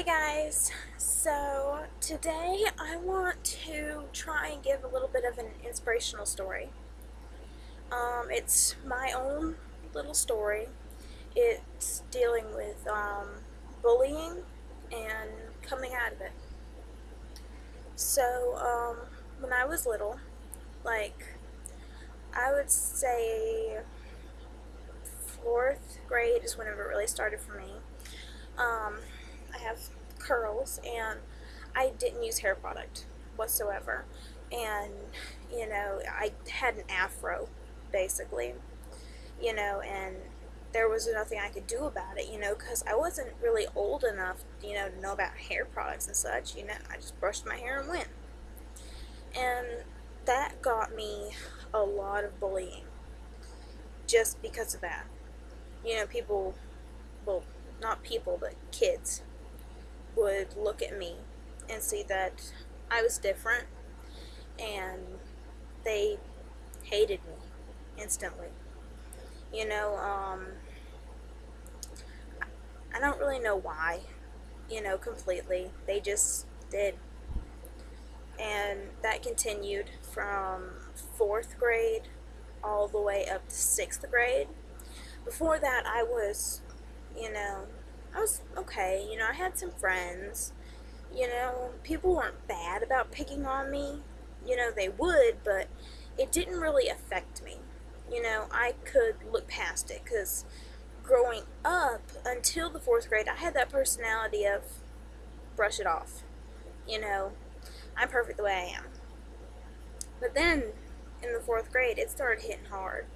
Hey guys, so today I want to try and give a little bit of an inspirational story. It's my own little story. It's dealing with bullying and coming out of it. So, when I was little, like I would say fourth grade is whenever it really started for me. Um, I have curls and I didn't use hair product whatsoever. And, I had an afro basically, and there was nothing I could do about it, because I wasn't really old enough, to know about hair products and such. I just brushed my hair and went. And that got me a lot of bullying just because of that. People, well, not people, but kids would look at me and see that I was different and they hated me instantly. You know, um, I don't really know why, completely. They just did. And that continued from fourth grade all the way up to sixth grade. Before that, you know, I was okay. I had some friends. People weren't bad about picking on me. They would, but it didn't really affect me. I could look past it because growing up until the fourth grade, I had that personality of brush it off. You know, I'm perfect the way I am. But then in the fourth grade, it started hitting hard.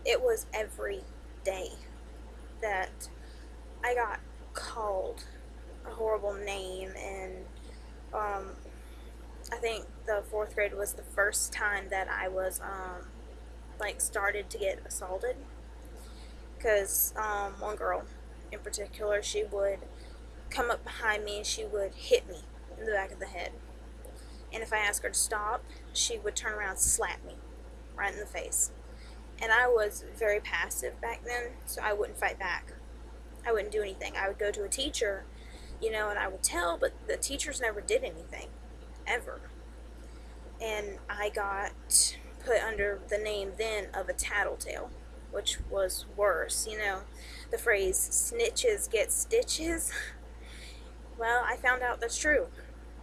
It was every day that I got called a horrible name, and um, I think the fourth grade was the first time that I was like started to get assaulted. Because one girl in particular, she would come up behind me and she would hit me in the back of the head. And if I asked her to stop, she would turn around and slap me right in the face. And I was very passive back then, so I wouldn't fight back. I wouldn't do anything. I would go to a teacher, and I would tell, but the teachers never did anything, ever. And I got put under the name then of a tattletale, which was worse. The phrase snitches get stitches. Well, I found out that's true.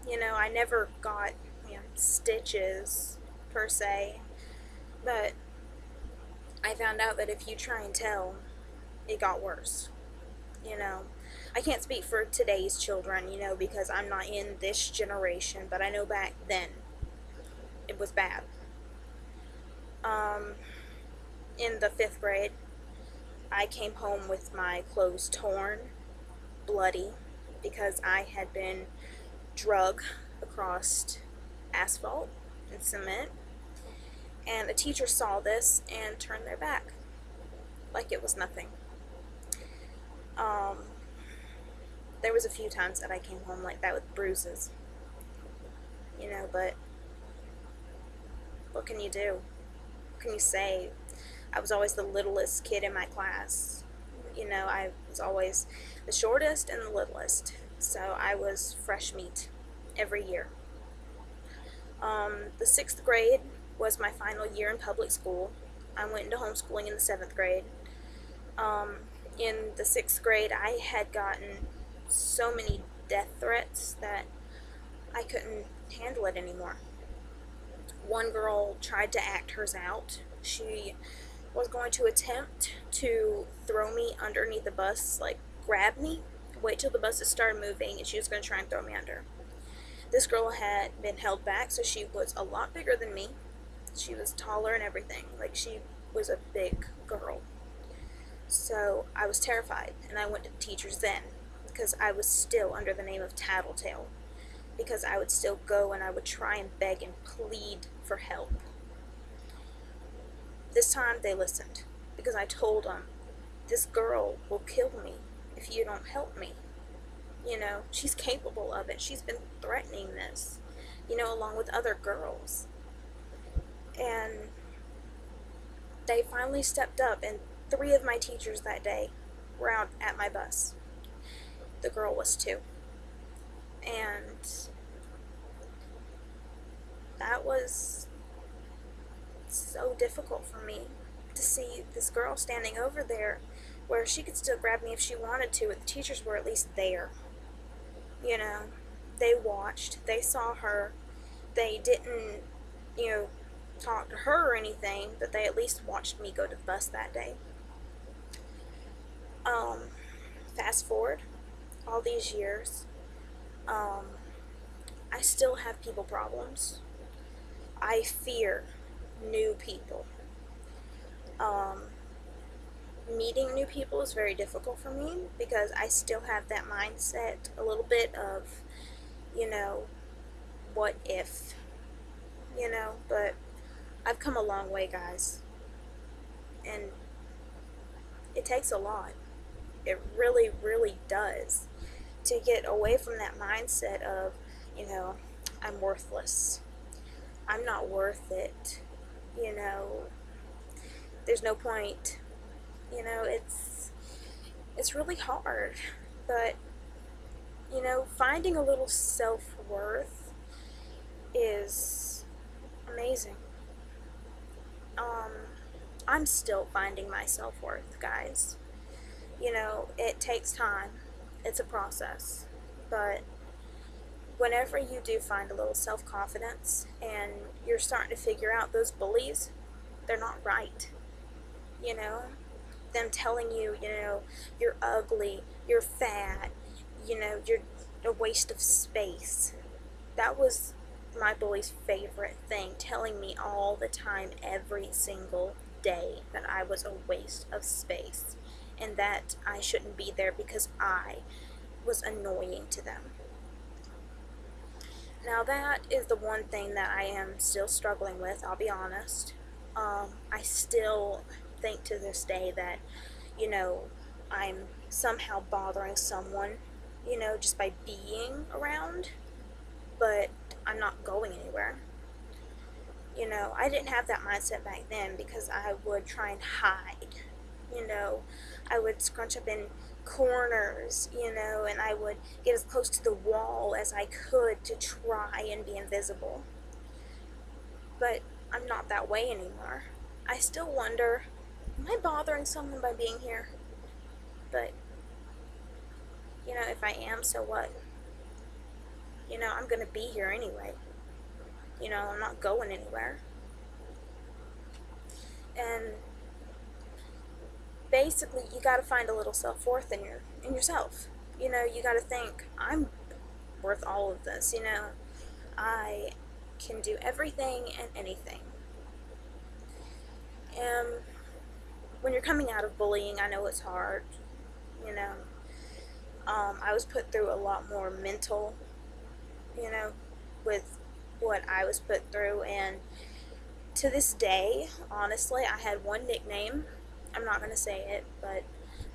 I never got stitches per se, but I found out that if you try and tell, it got worse. You know, I can't speak for today's children, because I'm not in this generation, but I know back then it was bad. Um, in the fifth grade, I came home with my clothes torn, bloody, because I had been drug across asphalt and cement. And a teacher saw this and turned their back like it was nothing. Um, there was a few times that I came home like that with bruises, but what can you do? What can you say? I was always the littlest kid in my class. I was always the shortest and the littlest. So I was fresh meat every year. The sixth grade was my final year in public school. I went into homeschooling in the seventh grade. Um, in the sixth grade, I had gotten so many death threats that I couldn't handle it anymore. One girl tried to act hers out. She was going to attempt to throw me underneath the bus, like grab me, wait till the buses started moving, and she was going to try and throw me under. This girl had been held back, so she was a lot bigger than me. She was taller and everything. Like, she was a big girl. So I was terrified, and I went to the teachers then, because I was still under the name of Tattletale, because I would still go and I would try and beg and plead for help. This time they listened, because I told them, this girl will kill me if you don't help me. She's capable of it. She's been threatening this, along with other girls. And they finally stepped up, and 3 of my teachers that day were out at my bus. The girl was too. And that was so difficult for me to see this girl standing over there where she could still grab me if she wanted to, but the teachers were at least there. You know, they watched, they saw her, they didn't, you know, talk to her or anything, but they at least watched me go to the bus that day. Um, Fast forward all these years, um, I still have people problems. I fear new people. Um, Meeting new people is very difficult for me because I still have that mindset a little bit of, you know, what if, but I've come a long way, guys, and it takes a lot. It really, really does to get away from that mindset of, you know, I'm worthless. I'm not worth it. You know, there's no point. It's really hard, but finding a little self-worth is amazing. Um, I'm still finding my self-worth, guys. It takes time. It's a process. But whenever you do find a little self-confidence and you're starting to figure out those bullies, they're not right. You know, them telling you, you're ugly, you're fat, you're a waste of space. That was my bully's favorite thing, telling me all the time, every single day, that I was a waste of space and that I shouldn't be there because I was annoying to them. Now, that is the one thing that I am still struggling with, I'll be honest. I still think to this day that, I'm somehow bothering someone, just by being around, but I'm not going anywhere. I didn't have that mindset back then because I would try and hide. I would scrunch up in corners, and I would get as close to the wall as I could to try and be invisible. But I'm not that way anymore. I still wonder, am I bothering someone by being here? But, if I am, so what? I'm going to be here anyway. I'm not going anywhere. And basically, you got to find a little self-worth in yourself. You got to think, I'm worth all of this. I can do everything and anything. And when you're coming out of bullying, I know it's hard. you know I was put through a lot more mental, with what I was put through. And to this day, honestly, I had one nickname. I'm not going to say it, but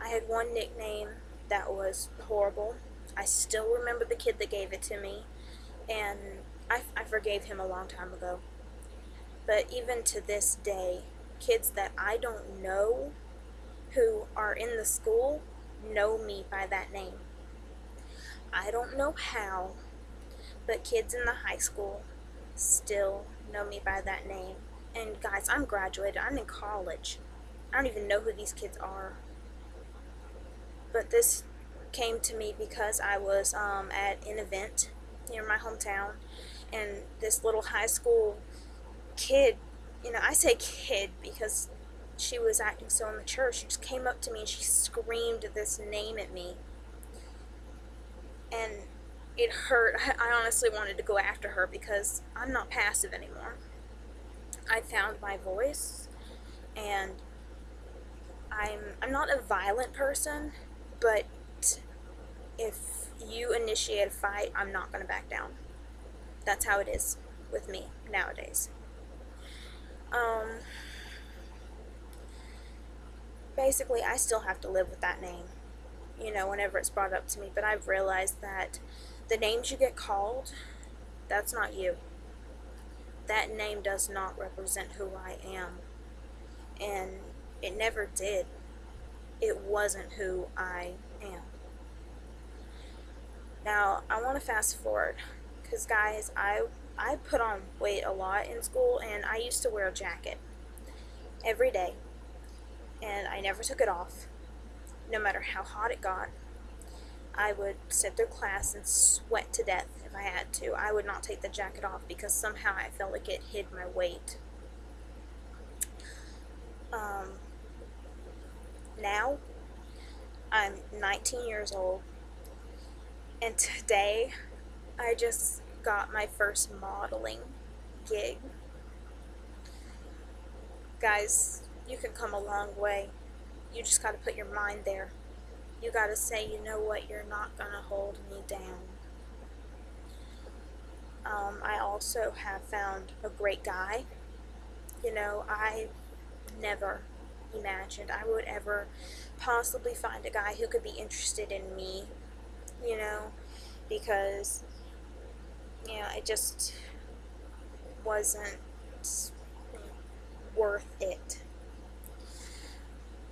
I had one nickname that was horrible. I still remember the kid that gave it to me, and I forgave him a long time ago. But even to this day, kids that I don't know who are in the school know me by that name. I don't know how, but kids in the high school still know me by that name. And guys, I'm graduated. I'm in college. I don't even know who these kids are. But this came to me because I was at an event near my hometown, and this little high school kid, I say kid because she was acting so immature. She just came up to me and she screamed this name at me. And it hurt. I honestly wanted to go after her because I'm not passive anymore. I found my voice, and I'm not a violent person, but if you initiate a fight, I'm not going to back down. That's how it is with me nowadays. Basically, I still have to live with that name, whenever it's brought up to me, but I've realized that the names you get called, that's not you. That name does not represent who I am, and it never did. It wasn't who I am. Now, I want to fast forward because, guys, I put on weight a lot in school, and I used to wear a jacket every day, and I never took it off, no matter how hot it got. I would sit through class and sweat to death if I had to. I would not take the jacket off because somehow I felt like it hid my weight. Um, Now, I'm 19 years old, and today I just got my first modeling gig. Guys, you can come a long way. You just gotta put your mind there. You gotta say, you know what, you're not gonna hold me down. I also have found a great guy. You know, I never imagined I would ever possibly find a guy who could be interested in me, you know, because, it just wasn't worth it.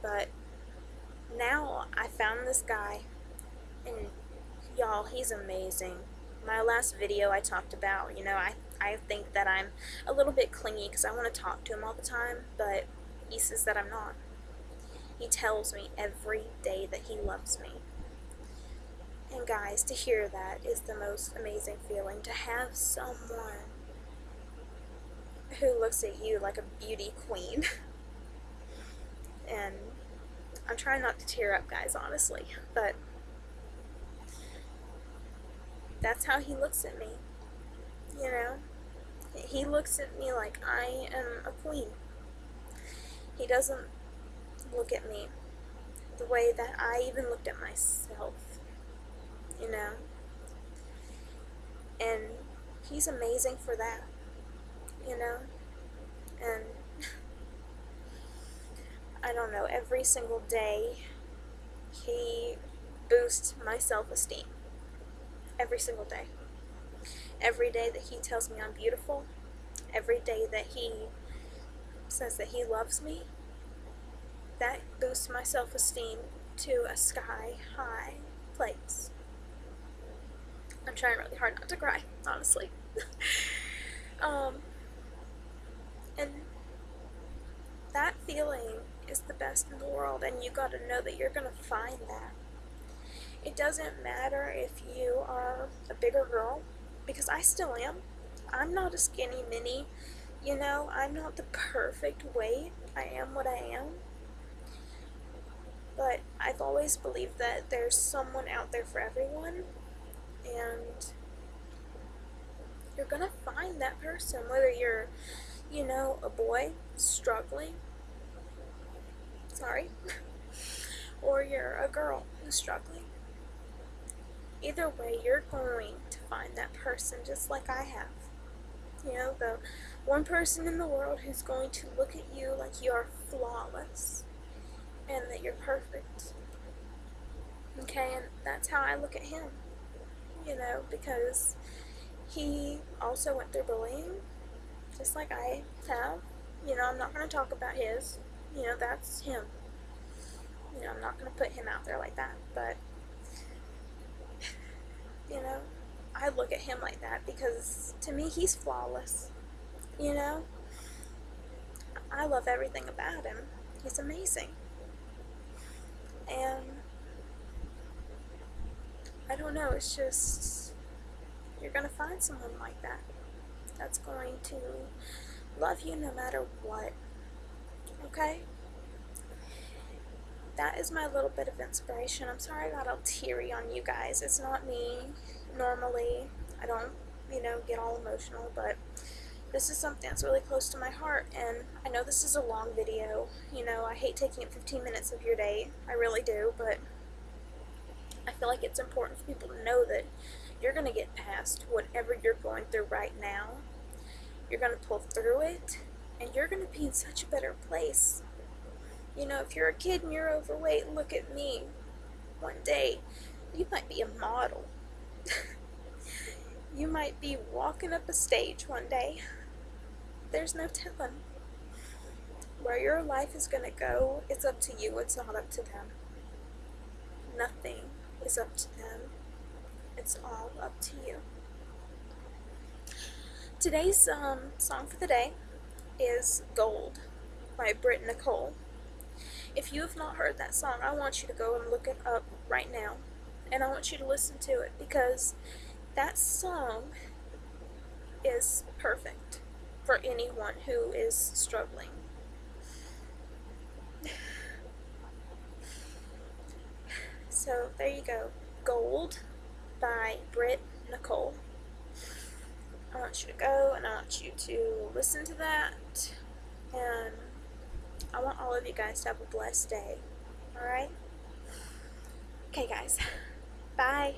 But now I found this guy, and y'all, he's amazing. My last video I talked about, I think that I'm a little bit clingy because I want to talk to him all the time, but he says that I'm not. He tells me every day that he loves me. And guys, to hear that is the most amazing feeling, to have someone who looks at you like a beauty queen. And I'm trying not to tear up, guys, honestly, but that's how he looks at me, you know? He looks at me like I am a queen. He doesn't look at me the way that I even looked at myself, you know? And he's amazing for that, you know? And I don't know, every single day he boosts my self-esteem. Every single day. Every day that he tells me I'm beautiful, every day that he says that he loves me, that boosts my self-esteem to a sky-high place. I'm trying really hard not to cry, honestly. And that feeling is the best in the world, and you gotta know that you're gonna find that. It doesn't matter if you are a bigger girl, because I still am. I'm not a skinny mini, I'm not the perfect weight. I am what I am. But I've always believed that there's someone out there for everyone, and you're gonna find that person, whether you're, a boy struggling, or you're a girl who's struggling. Either way, you're going to find that person just like I have. The one person in the world who's going to look at you like you are flawless and that you're perfect. Okay, and that's how I look at him, because he also went through bullying, just like I have. I'm not going to talk about his, that's him. I'm not going to put him out there like that, but I look at him like that because to me he's flawless. I love everything about him. He's amazing. And I don't know, it's just, you're gonna find someone like that that's going to love you no matter what. Okay? That is my little bit of inspiration. I'm sorry I got all teary on you guys. It's not me. Normally, I don't, get all emotional, but this is something that's really close to my heart, and I know this is a long video. I hate taking up 15 minutes of your day. I really do, but I feel like it's important for people to know that you're going to get past whatever you're going through right now. You're going to pull through it, and you're going to be in such a better place. If you're a kid and you're overweight, look at me. One day, you might be a model. You might be walking up a stage one day. There's no telling. Where your life is going to go, it's up to you. It's not up to them. Nothing is up to them. It's It's all up to you. Today's song for the day is Gold by Britt Nicole. If you have not heard that song, I want you to go and look it up right now. And I want you to listen to it because that song is perfect for anyone who is struggling. So there you go. Gold by Britt Nicole. I want you to go and I want you to listen to that. And I want all of you guys to have a blessed day. Alright? Okay, guys. Bye.